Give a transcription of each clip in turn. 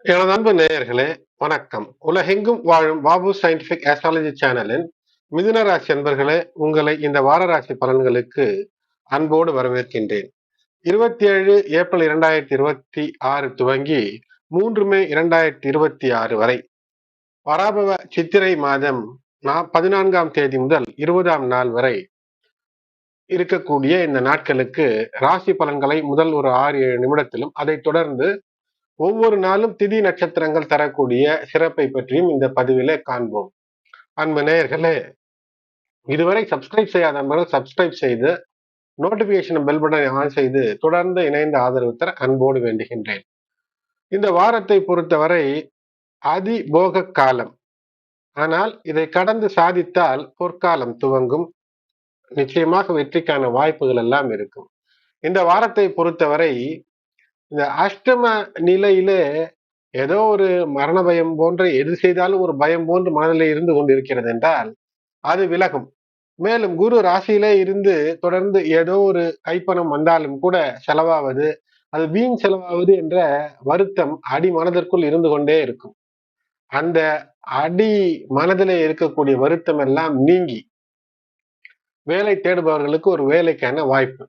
எனது அன்பு நேயர்களே, வணக்கம். உலகெங்கும் வாழும் பாபு சயின்டிபிக் ஆஸ்ட்ராலஜி சேனலின் மிதுன ராசி அன்பர்களே, உங்களை இந்த வார ராசி பலன்களுக்கு அன்போடு வரவேற்கின்றேன். 27 ஏப்ரல் 2026 துவங்கி 3 மே 2026 வரை பராபவ சித்திரை மாதம் 14ஆம் தேதி முதல் 20ஆம் நாள் வரை இருக்கக்கூடிய இந்த நாட்களுக்கு ராசி பலன்களை முதல் ஒரு 6-7 நிமிடத்திலும், அதைத் தொடர்ந்து ஒவ்வொரு நாளும் திதி நட்சத்திரங்கள் தரக்கூடிய சிறப்பை பற்றியும் இந்த பதிவிலே காண்போம். அன்பு நேயர்களே, இதுவரை சப்ஸ்கிரைப் செய்யாத நண்பர்கள் சப்ஸ்கிரைப் செய்து நோட்டிபிகேஷன் பெல் பட்டனை ஆன் செய்து தொடர்ந்து இணைந்த ஆதரவு தர அன்போடு வேண்டுகின்றேன். இந்த வாரத்தை பொறுத்தவரை அதிபோக காலம். ஆனால் இதை கடந்து சாதித்தால் பொற்காலம் துவங்கும். நிச்சயமாக வெற்றிக்கான வாய்ப்புகள் எல்லாம் இருக்கும். இந்த வாரத்தை பொறுத்தவரை இந்த அஷ்டம நிலையிலே ஏதோ ஒரு மரண பயம் போன்ற எது செய்தாலும் ஒரு பயம் போன்று மனதிலே இருந்து கொண்டிருக்கிறது என்றால் அது விலகும். மேலும் குரு ராசியிலே இருந்து தொடர்ந்து ஏதோ ஒரு கைப்பணம் வந்தாலும் கூட செலவாவது, அது வீண் செலவாவது என்ற வருத்தம் அடி மனதிற்குள் இருந்து கொண்டே இருக்கும். அந்த அடி மனதிலே இருக்கக்கூடிய வருத்தம் எல்லாம் நீங்கி வேலை தேடுபவர்களுக்கு ஒரு வேலைக்கான வாய்ப்பு.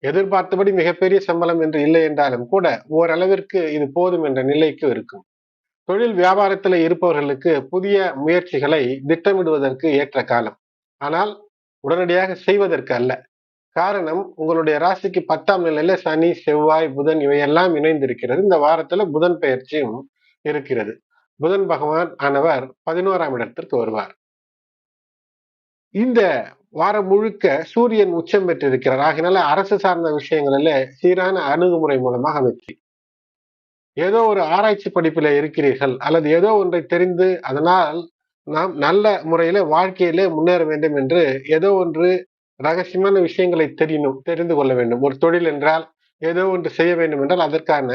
எதிர்பார்த்தபடி மிகப்பெரிய சம்பளம் என்று இல்லை என்றாலும் கூட ஓரளவிற்கு இது போதும் என்ற நிலைக்கு இருக்கும். தொழில் வியாபாரத்தில் இருப்பவர்களுக்கு புதிய முயற்சிகளை திட்டமிடுவதற்கு ஏற்ற காலம். ஆனால் உடனடியாக செய்வதற்கு அல்ல. காரணம், உங்களுடைய ராசிக்கு 10ஆம் நிலையில சனி, செவ்வாய், புதன் இவையெல்லாம் இணைந்திருக்கிறது. இந்த வாரத்துல புதன் பெயர்ச்சியும் இருக்கிறது. புதன் பகவான் ஆனவர் 11ஆம் இடத்திற்கு வருவார். இந்த வாரம் முழுக்க சூரியன் உச்சம் பெற்றிருக்கிறார். ஆகினால அரசு சார்ந்த விஷயங்களில சீரான அணுகுமுறை மூலமாக வெற்றி. ஏதோ ஒரு ஆராய்ச்சி படிப்பில இருக்கிறீர்கள் அல்லது ஏதோ ஒன்றை தெரிந்து அதனால் நாம் நல்ல முறையில வாழ்க்கையிலே முன்னேற வேண்டும் என்று ஏதோ ஒன்று ரகசியமான விஷயங்களை தெரிந்து கொள்ள வேண்டும். ஒரு தொழில் என்றால் ஏதோ ஒன்று செய்ய வேண்டும் என்றால் அதற்கான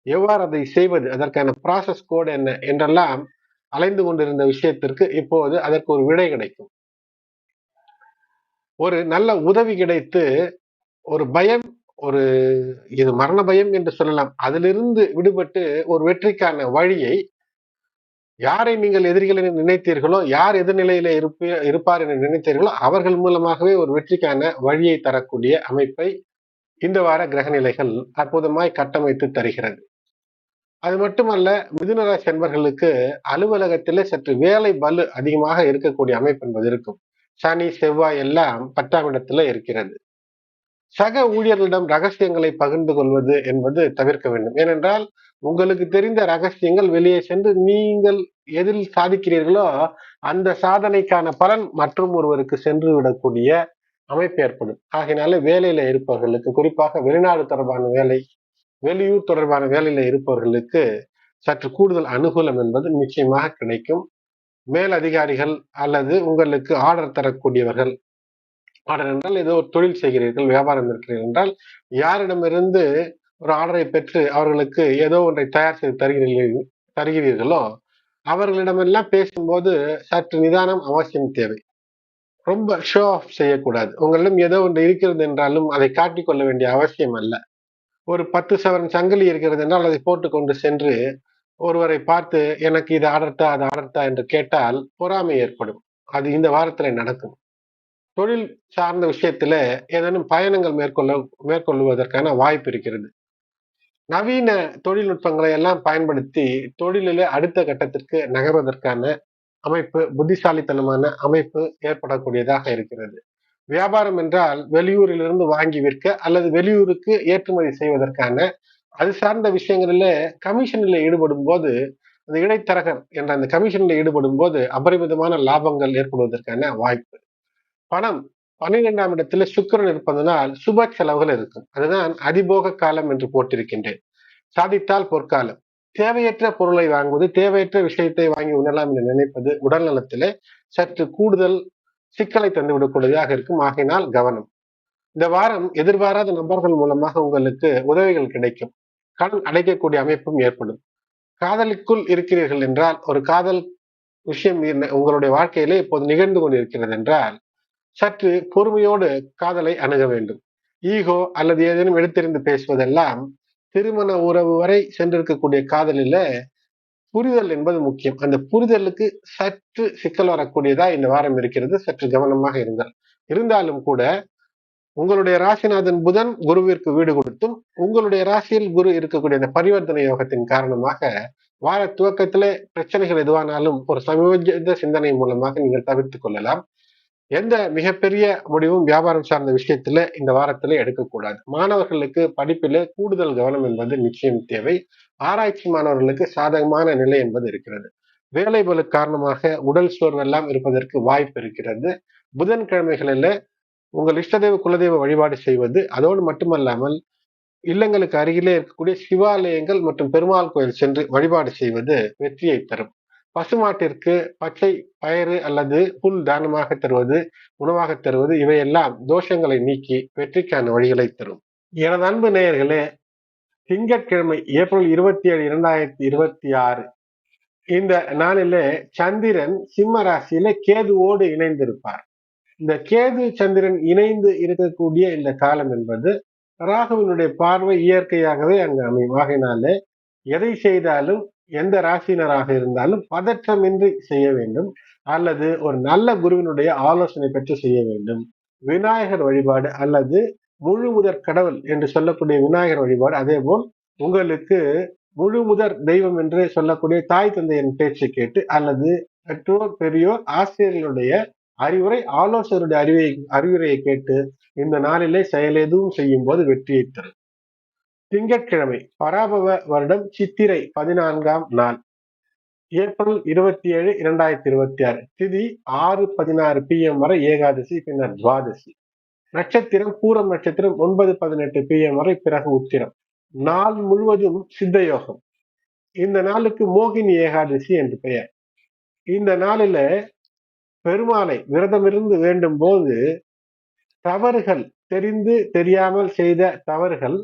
எவ்வாறு அதை செய்வது, அதற்கான ப்ராசஸ் கோட் என்ன என்றெல்லாம் அலைந்து கொண்டிருந்த விஷயத்திற்கு இப்போது அதற்கு ஒரு விடை கிடைக்கும். ஒரு நல்ல உதவி கிடைத்து ஒரு பயம், ஒரு இது மரண பயம் என்று சொல்லலாம், அதிலிருந்து விடுபட்டு ஒரு வெற்றிக்கான வழியை, யாரை நீங்கள் எதிரிகள் என நினைத்தீர்களோ, யார் எதிர்நிலையில இருப்பார் என நினைத்தீர்களோ அவர்கள் மூலமாகவே ஒரு வெற்றிக்கான வழியை தரக்கூடிய அமைப்பை இந்த வார கிரகநிலைகள் அற்புதமாய் கட்டமைத்து தருகிறது. அது மட்டுமல்ல, மிதுன ராசி அன்பர்களுக்கு அலுவலகத்திலே சற்று வேலை பளு அதிகமாக இருக்கக்கூடிய அமைப்பு என்பது இருக்கும். சனி, செவ்வாய் எல்லாம் 10ஆம் இடத்துல இருக்கிறது. சக ஊழியர்களிடம் ரகசியங்களை பகிர்ந்து கொள்வது என்பது தவிர்க்க வேண்டும். ஏனென்றால் உங்களுக்கு தெரிந்த ரகசியங்கள் வெளியே சென்று நீங்கள் எதில் சாதிக்கிறீர்களோ அந்த சாதனைக்கான பலன் மற்றும் ஒருவருக்கு சென்று விடக்கூடிய அமைப்பு ஏற்படும். ஆகையினால வேலையில இருப்பவர்களுக்கு, குறிப்பாக வெளிநாடு தொடர்பான வேலை, வெளியூர் தொடர்பான வேலையில இருப்பவர்களுக்கு சற்று கூடுதல் அனுகூலம் என்பது நிச்சயமாக கிடைக்கும். மேல் அதிகாரிகள் அல்லது உங்களுக்கு ஆர்டர் தரக்கூடியவர்கள், ஆர்டர் என்றால் ஏதோ ஒரு தொழில் செய்கிறீர்கள், வியாபாரம் இருக்கிறீர்கள் என்றால் யாரிடமிருந்து ஒரு ஆர்டரை பெற்று அவர்களுக்கு ஏதோ ஒன்றை தயார் செய்து தருகிறீர்களோ அவர்களிடமெல்லாம் பேசும்போது சற்று நிதானம் அவசியம் தேவை. ரொம்ப ஷோ ஆஃப் செய்யக்கூடாது. உங்களிடம் ஏதோ ஒன்று இருக்கிறது என்றாலும் அதை காட்டிக் கொள்ள வேண்டிய அவசியம் அல்ல. ஒரு 10 சவரன் சங்கிலி இருக்கிறது என்றால் அதை போட்டுக்கொண்டு சென்று ஒருவரை பார்த்து எனக்கு இது ஆர்டர்த்தா, அது ஆர்டர்த்தா என்று கேட்டால் பொறாமை ஏற்படும். அது இந்த வாரத்துல நடக்கும். தொழில் சார்ந்த விஷயத்துல ஏதேனும் பயணங்கள் மேற்கொள்வதற்கான வாய்ப்பு இருக்கிறது. நவீன தொழில்நுட்பங்களை எல்லாம் பயன்படுத்தி தொழிலிலே அடுத்த கட்டத்திற்கு நகர்வதற்கான அமைப்பு, புத்திசாலித்தனமான அமைப்பு ஏற்படக்கூடியதாக இருக்கிறது. வியாபாரம் என்றால் வெளியூரிலிருந்து வாங்கி விற்க அல்லது வெளியூருக்கு ஏற்றுமதி செய்வதற்கான அது சார்ந்த விஷயங்களில கமிஷனில் ஈடுபடும் போது, அந்த இடைத்தரகர் என்ற அந்த கமிஷனில் ஈடுபடும் போது அபரிமிதமான லாபங்கள் ஏற்படுவதற்கான வாய்ப்பு. பணம் 12ஆம் இடத்துல சுக்கிரன் இருப்பதனால் சுப செலவுகள் இருக்கும். அதுதான் அதிபோக காலம் என்று போட்டிருக்கின்றேன். சாதித்தால் பொற்காலம். தேவையற்ற பொருளை வாங்குவது, தேவையற்ற விஷயத்தை வாங்கி உண்ணலாம் என்று நினைப்பது உடல் நலத்திலே சற்று கூடுதல் சிக்கலை தந்துவிடக்கூடியதாக இருக்கும். ஆகையினால் கவனம். இந்த வாரம் எதிர்பாராத நபர்கள் மூலமாக உங்களுக்கு உதவிகள் கிடைக்கும். கடன் அடைக்கக்கூடிய அமைப்பும் ஏற்படும். காதலுக்குள் இருக்கிறீர்கள் என்றால், ஒரு காதல் விஷயம் உங்களுடைய வாழ்க்கையிலே இப்போது நிகழ்ந்து கொண்டிருக்கிறது என்றால் சற்று பொறுமையோடு காதலை அணுக வேண்டும். ஈகோ அல்லது ஏதேனும் எடுத்தெறிந்து பேசுவதெல்லாம் திருமண உறவு வரை சென்றிருக்கக்கூடிய காதலில புரிதல் என்பது முக்கியம். அந்த புரிதலுக்கு சற்று சிக்கல் வரக்கூடியதா இந்த வாரம் இருக்கிறது. சற்று கவனமாக இருந்தாலும் கூட உங்களுடைய ராசிநாதன் புதன் குருவிற்கு வீடு கொடுத்தும் உங்களுடைய ராசியில் குரு இருக்கக்கூடிய அந்த பரிவர்த்தனை யோகத்தின் காரணமாக வார துவக்கத்திலே பிரச்சனைகள் எதுவானாலும் ஒரு சமயோஜித சிந்தனை மூலமாக நீங்கள் தவிர்த்துக் கொள்ளலாம். எந்த மிகப்பெரிய முடிவும் வியாபாரம் சார்ந்த விஷயத்துல இந்த வாரத்திலே எடுக்கக்கூடாது. மாணவர்களுக்கு படிப்பிலே கூடுதல் கவனம் என்பது நிச்சயம் தேவை. ஆராய்ச்சி மாணவர்களுக்கு சாதகமான நிலை என்பது இருக்கிறது. வேலை பளு காரணமாக உடல் சோர்வெல்லாம் இருப்பதற்கு வாய்ப்பு இருக்கிறது. புதன்கிழமைகளில உங்கள் இஷ்டதெய்வ குலதெய்வ வழிபாடு செய்வது, அதோடு மட்டுமல்லாமல் இல்லங்களுக்கு அருகிலே இருக்கக்கூடிய சிவாலயங்கள் மற்றும் பெருமாள் கோயில் சென்று வழிபாடு செய்வது வெற்றியை தரும். பசுமாட்டிற்கு பச்சை பயிறு அல்லது புல் தானமாக தருவது, உணவாக தருவது, இவையெல்லாம் தோஷங்களை நீக்கி வெற்றிக்கான வழிகளை தரும். எனது அன்பு நேயர்களே, திங்கட்கிழமை ஏப்ரல் 27, 2026 இந்த நாளிலே சந்திரன் சிம்ம ராசியில கேதுவோடு இணைந்திருப்பார். இந்த கேது சந்திரன் இணைந்து இருக்கக்கூடிய இந்த காலம் என்பது ராகுவினுடைய பார்வை இயற்கையாகவே அங்கு அமையும். ஆகையினாலே எதை செய்தாலும் எந்த ராசினராக இருந்தாலும் பதற்றமின்றி செய்ய வேண்டும், அல்லது ஒரு நல்ல குருவினுடைய ஆலோசனை பெற்று செய்ய வேண்டும். விநாயகர் வழிபாடு அல்லது முழு முதற் கடவுள் என்று சொல்லக்கூடிய விநாயகர் வழிபாடு, அதே போல் உங்களுக்கு முழு முதற் தெய்வம் என்று சொல்லக்கூடிய தாய் தந்தையின் பேச்சை கேட்டு அல்லது பெற்றோர் பெரியோர் ஆசிரியர்களுடைய அறிவுரை ஆலோசகருடைய அறிவுரையை கேட்டு இந்த நாளிலே செயல் எதுவும் செய்யும் போது வெற்றியை தரும். திங்கட்கிழமை பராபவ வருடம் சித்திரை 14ஆம் நாள் ஏப்ரல் 27, 2026 திதி 6:16 PM வரை ஏகாதசி, பின்னர் துவாதசி. நட்சத்திரம் பூரம் நட்சத்திரம் 9:18 PM வரை, பிறகு உத்திரம். நாள் முழுவதும் சித்த யோகம். இந்த நாளுக்கு மோகினி ஏகாதசி என்று பெயர். இந்த நாளில பெருமாளை விரதமிருந்து வேண்டும் போது தவறுகள் தெரிந்து தெரியாமல் செய்த தவறுகள்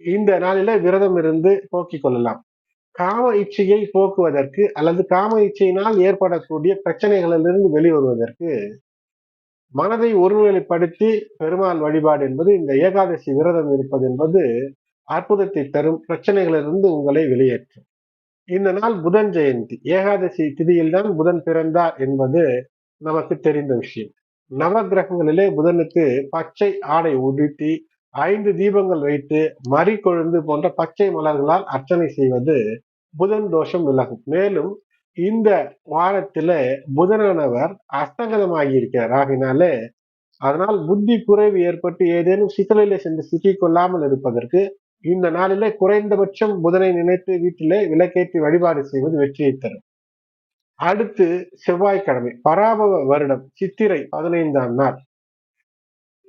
இந்த நாளில விரதம் இருந்து போக்கிக் கொள்ளலாம். காம இச்சையை போக்குவதற்கு அல்லது காம இச்சையினால் ஏற்படக்கூடிய பிரச்சனைகளிலிருந்து வெளிவருவதற்கு மனதை ஒருநிலைப்படுத்தி பெருமாள் வழிபாடு என்பது, இந்த ஏகாதசி விரதம் இருப்பது என்பது அற்புதத்தை தரும். பிரச்சனைகளிலிருந்து உங்களை வெளியேற்றும். இந்த நாள் புதன் ஜெயந்தி. ஏகாதசி திதியில்தான் புதன் பிறந்தார் என்பது நமக்கு தெரிந்த விஷயம். நவ கிரகங்களிலே புதனுக்கு பச்சை ஆடை உடுத்தி 5 தீபங்கள் வைத்து மறி கொழுந்து போன்ற பச்சை மலர்களால் அர்ச்சனை செய்வது புதன் தோஷம் விலகும். மேலும் இந்த வாரத்தில புதனானவர் அஸ்தங்கதமாகி இருக்கிறார். ஆகினாலே அதனால் புத்தி குறைவு ஏற்பட்டு ஏதேனும் சிக்கலிலே சென்று சிக்கிக் கொள்ளாமல் இருப்பதற்கு இந்த நாளிலே குறைந்தபட்சம் புதனை நினைத்து வீட்டிலே விளக்கேற்றி வழிபாடு செய்வது வெற்றியை தரும். அடுத்து செவ்வாய்க்கிழமை பராபவ வருடம் சித்திரை 15ஆம் நாள்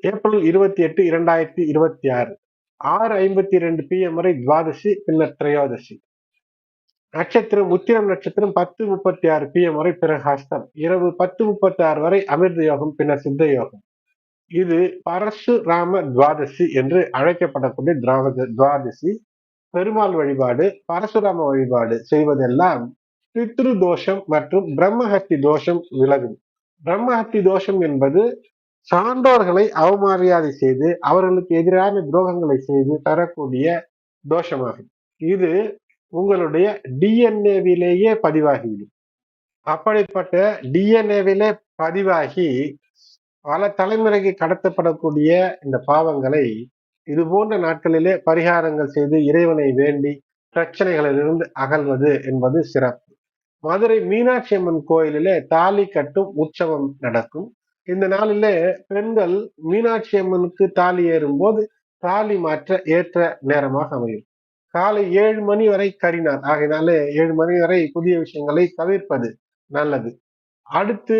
ஏப்ரல் 28, 2026 6:52 PM வரை துவாதசி, பின்னர் திரையோதசி. நட்சத்திரம் உத்திரம் நட்சத்திரம் 10:36 PM வரை, பிறகு ஹஸ்தம். இரவு 10:36 வரை அமிர்த யோகம், பின்னர் சித்த யோகம். இது பரசுராம துவாதசி என்று அழைக்கப்படக்கூடிய துவாதசி. பெருமாள் வழிபாடு, பரசுராம வழிபாடு செய்வதெல்லாம் பித்ரு தோஷம் மற்றும் பிரம்மஹத்தி தோஷம் விலகும். பிரம்மஹத்தி தோஷம் என்பது சான்றோர்களை அவமரியாதை செய்து அவர்களுக்கு எதிரான துரோகங்களை செய்து தரக்கூடிய தோஷமாகும். இது உங்களுடைய டிஎன்ஏவிலேயே பதிவாகிவிடும். அப்படிப்பட்ட டிஎன்ஏவிலே பதிவாகி பல தலைமுறைக்கு கடத்தப்படக்கூடிய இந்த பாவங்களை இது போன்ற நாட்களிலே பரிகாரங்கள் செய்து இறைவனை வேண்டி பிரச்சனைகளிலிருந்து அகல்வது என்பது சிறப்பு. மதுரை மீனாட்சி அம்மன் கோயிலிலே தாலி கட்டும் உற்சவம் நடக்கும். இந்த நாளிலே பெண்கள் மீனாட்சி அம்மனுக்கு தாலி ஏறும் போது தாலி மாற்ற ஏற்ற நேரமாக அமையும். காலை 7 மணி வரை கரிநாள். ஆகையினாலே 7 மணி வரை புதிய விஷயங்களை தவிர்ப்பது நல்லது. அடுத்து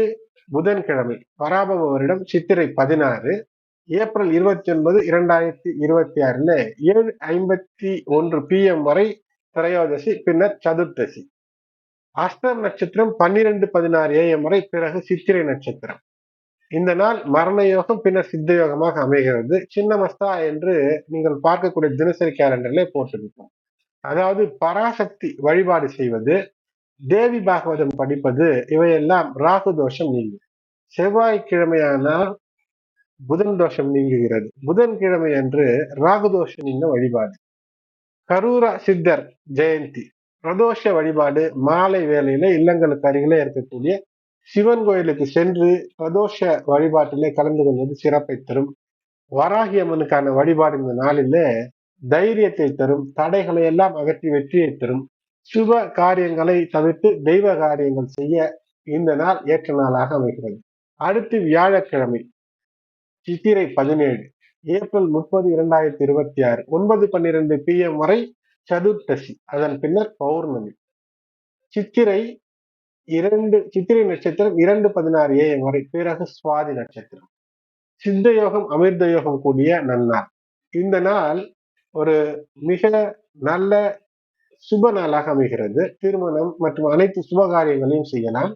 புதன்கிழமை பராபவ வருடம் சித்திரை 16 ஏப்ரல் 29, 2026 7:51 PM வரை திரையோதசி, பின்னர் சதுர்த்தசி. அஸ்தம் நட்சத்திரம் 12:16 AM வரை, பிறகு சித்திரை நட்சத்திரம். இந்த நாள் மரண யோகம் பின்னர் சித்த யோகமாக அமைகிறது. சின்னமஸ்தா என்று நீங்கள் பார்க்கக்கூடிய தினசரி கேலண்டர்ல போட்டிருக்கும். அதாவது பராசக்தி வழிபாடு செய்வது, தேவி பாகவதம் படிப்பது, இவையெல்லாம் ராகு தோஷம் நீங்கும். செவ்வாய்க்கிழமையானால் புதன் தோஷம் நீங்குகிறது. புதன்கிழமை அன்று ராகு தோஷம் நீங்க வழிபாடு. கரூர சித்தர் ஜெயந்தி. பிரதோஷ வழிபாடு மாலை வேளையில இல்லங்களுக்கு அருகிலே இருக்கக்கூடிய சிவன் கோயிலுக்கு சென்று பிரதோஷ வழிபாட்டிலே கலந்து கொள்வது சிறப்பை தரும். வராகி அம்மனுக்கான வழிபாடு இந்த நாளிலே தைரியத்தை தரும், தடைகளை எல்லாம் அகற்றி வெற்றியை தரும். சுப காரியங்களை தவிர்த்து தெய்வ காரியங்கள் செய்ய இந்த நாள் ஏற்ற நாளாக அமைகிறது. அடுத்து வியாழக்கிழமை சித்திரை 17 ஏப்ரல் 30 2026 9:12 PM வரை சதுர்த்தசி, அதன் பின்னர் பௌர்ணமி. சித்திரை நட்சத்திரம் 2:16 AM வரை, பிறகு சுவாதி நட்சத்திரம். சித்த யோகம் அமிர்த யோகம் கூடிய நன்னாள். இந்த நாள் ஒரு மிக நல்ல சுப நாளாக அமைகிறது. திருமணம் மற்றும் அனைத்து சுப காரியங்களையும் செய்யலாம்.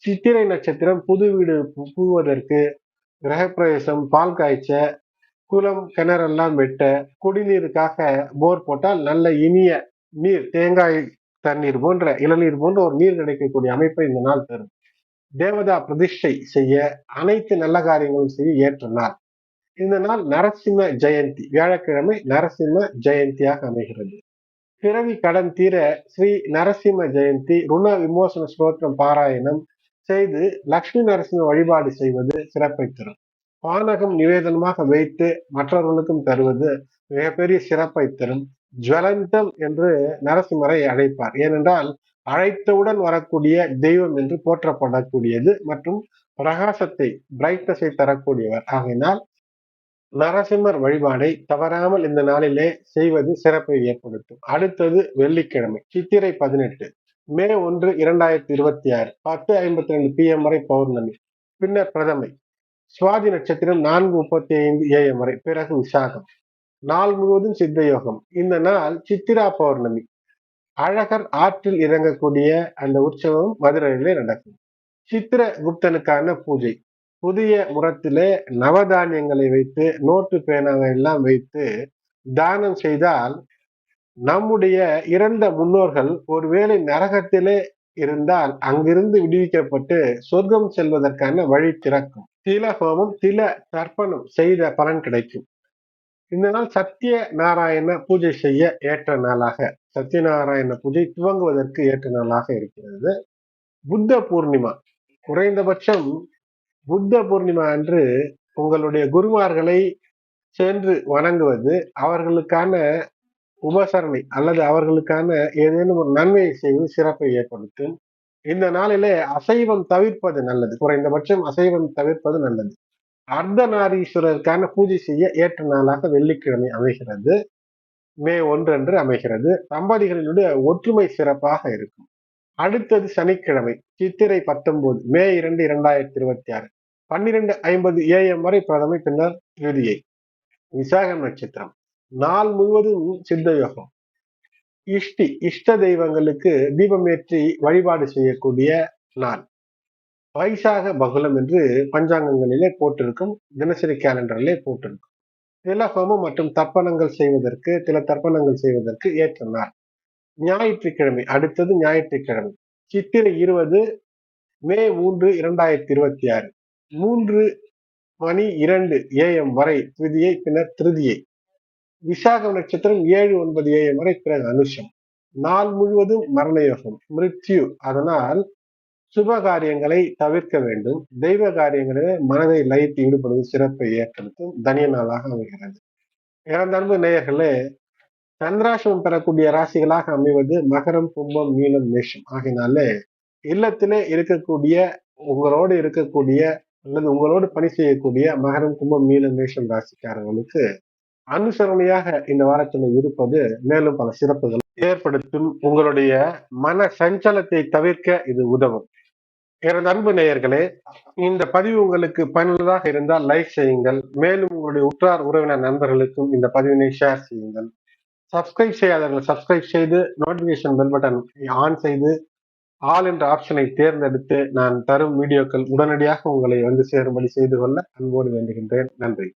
சித்திரை நட்சத்திரம் புது வீடு புகுவதற்கு, கிரகப்பிரவேசம், பால் காய்ச்ச, குளம் கிணறெல்லாம் வெட்ட, குடிநீருக்காக போர் போட்டால் நல்ல இனிய நீர், தேங்காய் தண்ணீர் போன்ற இளநீர் போன்ற ஒரு நீர் கிடைக்கக்கூடிய அமைப்பை இந்த நாள் தரும். தேவதா பிரதிஷ்டை செய்ய, அனைத்து நல்ல காரியங்களும் செய்ய ஏற்ற நாள். இந்த நாள் நரசிம்ம ஜெயந்தி, வியாழக்கிழமை நரசிம்ம ஜெயந்தியாக அமைகிறது. பிறவி கடன் தீர ஸ்ரீ நரசிம்ம ஜெயந்தி ருண விமோசன ஸ்தோத்திரம் பாராயணம் செய்து லட்சுமி நரசிம்ம வழிபாடு செய்வது சிறப்பை தரும். பானகம் நிவேதனமாக வைத்து மற்றவர்களுக்கும் தருவது மிகப்பெரிய சிறப்பை தரும். ஜுவலந்தம் என்று நரசிம்மரை அழைப்பார். ஏனென்றால் அழைத்தவுடன் வரக்கூடிய தெய்வம் என்று போற்றப்படக்கூடியது மற்றும் பிரகாசத்தை, பிரைட்னஸை தரக்கூடியவர். ஆகையினால் நரசிம்மர் வழிபாடை தவறாமல் இந்த நாளிலே செய்வது சிறப்பை ஏற்படுத்தும். அடுத்தது வெள்ளிக்கிழமை சித்திரை 18 மே 1 2026 10:52 PM வரை பௌர்ணமி, பின்னர் பிரதமை. சுவாதி நட்சத்திரம் 4:35 AM வரை, பிறகு விசாகம். நாள் முழுவதும் சித்த யோகம். இந்த நாள் சித்திரா பௌர்ணமி. அழகர் ஆற்றில் இறங்கக்கூடிய அந்த உற்சவம் மதுரையிலே நடக்கும். சித்திர குப்தனுக்கான பூஜை. புதிய முறத்திலே நவதானியங்களை வைத்து, நோட்டு பேனாவை எல்லாம் வைத்து தானம் செய்தால் நம்முடைய இறந்த முன்னோர்கள் ஒருவேளை நரகத்திலே இருந்தால் அங்கிருந்து விடுவிக்கப்பட்டு சொர்க்கம் செல்வதற்கான வழி திறக்கும். தில ஹோமம், தில தர்ப்பணம் செய்த பலன் கிடைக்கும். இந்த நாள் சத்திய நாராயண பூஜை செய்ய ஏற்ற நாளாக, சத்யநாராயண பூஜை துவங்குவதற்கு ஏற்ற நாளாக இருக்கிறது. புத்த பூர்ணிமா, குறைந்தபட்சம் புத்த பூர்ணிமா அன்று உங்களுடைய குருமார்களை சென்று வணங்குவது, அவர்களுக்கான உபசரணை அல்லது அவர்களுக்கான ஏதேனும் ஒரு நன்மையை செய்வது சிறப்பை ஏற்படுத்தும். இந்த நாளிலே அசைவம் தவிர்ப்பது நல்லது. குறைந்தபட்சம் அசைவம் தவிர்ப்பது நல்லது. அர்த்தநாரீஸ்வரருக்கான பூஜை செய்ய ஏற்ற நாளாக வெள்ளிக்கிழமை அமைகிறது. மே 1 அன்று அமைகிறது. தம்பதிகளினுடைய ஒற்றுமை சிறப்பாக இருக்கும். அடுத்தது சனிக்கிழமை சித்திரை 19 மே 2 2026 12:50 AM வரை பிரதமை, பின்னர் திருதியை. விசாகம் நட்சத்திரம். நாள் முழுவதும் சித்த யோகம். இஷ்ட தெய்வங்களுக்கு தீபமேற்றி வழிபாடு செய்யக்கூடிய நாள். வைசாக பகுலம் என்று பஞ்சாங்கங்களிலே போட்டிருக்கும், தினசரி கேலண்டரிலே போட்டிருக்கும். தில ஹோமம் மற்றும் தர்ப்பணங்கள் செய்வதற்கு ஏற்ற நாள். ஞாயிற்றுக்கிழமை. அடுத்தது ஞாயிற்றுக்கிழமை சித்திரை 20 மே 3 2026 3:02 AM வரை திருதியை, பின்னர் திருதியை. விசாக நட்சத்திரம் 7-9 AM வரை, பிறகு அனுஷம். நாள் முழுவதும் மரண யோகம், மிருத்யு. அதனால் சுப காரியங்களை தவிர்க்க வேண்டும். தெய்வ காரியங்களிலே மனதை லயித்து ஈடுபடுவது சிறப்பை ஏற்படுத்தும் தனிய நாளாக அமைகிறது. இறந்தன்பு நேயர்களே, சந்திராசிரமம் பெறக்கூடிய ராசிகளாக அமைவது மகரம், கும்பம், மீனம், மேஷம். ஆகினாலே இல்லத்திலே இருக்கக்கூடிய, உங்களோடு இருக்கக்கூடிய அல்லது உங்களோடு பணி செய்யக்கூடிய மகரம், கும்பம், மீனம், மேஷம் ராசிக்காரர்களுக்கு அனுசரணையாக இந்த வாரத்தில் இருப்பது மேலும் பல சிறப்புகள் ஏற்படுத்தும். உங்களுடைய மன சஞ்சலத்தை தவிர்க்க இது உதவும். எனது அன்பு நேயர்களே, இந்த பதிவு உங்களுக்கு பயனுள்ளதாக இருந்தால் லைக் செய்யுங்கள். மேலும் உங்களுடைய உற்றார் உறவினர் நண்பர்களுக்கும் இந்த பதிவினை ஷேர் செய்யுங்கள். சப்ஸ்கிரைப் செய்யாதவர்கள் சப்ஸ்கிரைப் செய்து நோட்டிபிகேஷன் பெல் பட்டன் ஆன் செய்து ஆல் என்ற ஆப்ஷனை தேர்ந்தெடுத்து நான் தரும் வீடியோக்கள் உடனடியாக உங்களை வந்து சேரும்படி செய்து கொள்ள அன்போடு வேண்டுகின்றேன். நன்றி.